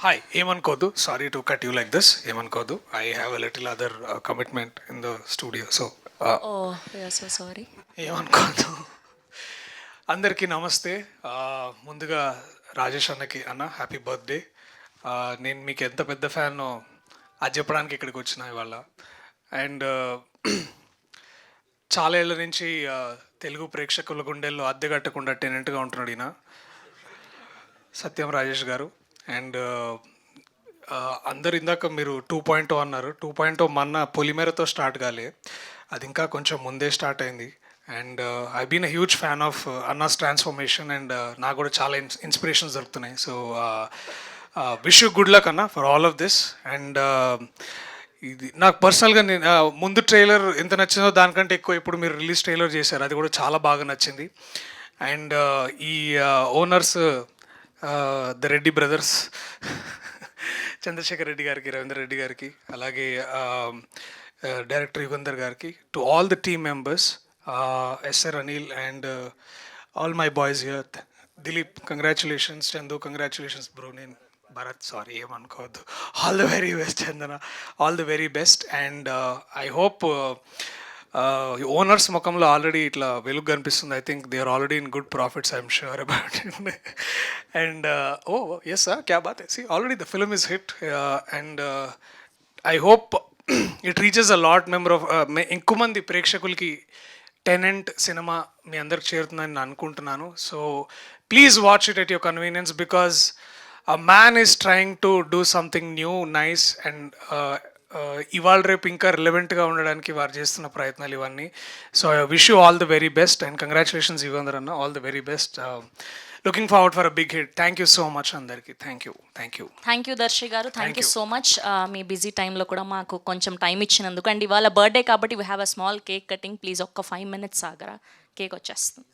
Hi, Eamon Kodu. Sorry to cut you like this, Eamon Kodu. I have a little other commitment in the studio. So, Oh, we are so sorry. Eamon Kodu. అందరికీ నమస్తే. ముందుగా రాజేష్ అన్నకి అన్న happy birthday. నేను మీకు ఎంత పెద్ద fan అది చెప్పడానికి ఇక్కడికి వచ్చిన ఇవాళ. అండ్ చాలా ఏళ్ళ నుంచి తెలుగు ప్రేక్షకుల గుండెల్లో అద్దె కట్టకుండా టెనెంట్గా ఉంటున్నాడు ఈయన సత్యం రాజేష్ గారు. అండ్ అందరు ఇందాక మీరు 2.0 అన్నారు. 2.0 మొన్న పొలిమేరతో స్టార్ట్ కాలే, అది ఇంకా కొంచెం ముందే స్టార్ట్ అయింది. And I been a huge fan of అన్నాస్ ట్రాన్స్ఫర్మేషన్. అండ్ నాకు కూడా చాలా ఇన్స్పిరేషన్స్ దొరుకుతున్నాయి. So wish you good luck అన్న for all of this. And ఇది నాకు పర్సనల్గా నేను ముందు ట్రైలర్ ఎంత నచ్చిందో దానికంటే ఎక్కువ ఇప్పుడు మీరు రిలీజ్ ట్రైలర్ చేశారు, అది కూడా చాలా బాగా నచ్చింది. అండ్ ఈ owners the Reddy brothers Chandrasekhar Reddy గారికి, రవీంద్ర రెడ్డి గారికి, అలాగే డైరెక్టర్ యుగంధర్ గారికి, to all the team members, S R Anil and all my boys here. Dilip congratulations, Chandu congratulations bro. నేను భరత్ సారీ ఏమనుకోవద్దు. All the very best Chandana, all the very best. And I hope owners ముఖంలో already ఇట్లా వెలుగు కనిపిస్తుంది. I think they are already in good profits, I'm sure about it. And oh yes క్యా బాత్ see already the film is hit. And I hope it reaches a lot member of ఎక్కువ మంది ప్రేక్షకులకి tenant cinema మీ అందరికి చేరుతుందని నేను అనుకుంటున్నాను. So please watch it at your convenience, because a man is trying to do something new, nice, and ఇవాళ రేపు ఇంకా రిలవెంట్గా ఉండడానికి వారు చేస్తున్న ప్రయత్నాలు ఇవన్నీ. So I wish you all the very best and congratulations Yugandhar అన్న, all the very best. Looking forward for a big hit. Thank you so much అందరికీ. Thank you. Thank you Darshi garu, thank Thank you you. So much. మీ busy టైంలో కూడా మాకు కొంచెం time ఇచ్చినందుకు. And ఇవాళ birthday కాబట్టి we have a small cake cutting. Please ఒక్క 5 minutes ఆగరా, కేక్ వచ్చేస్తుంది.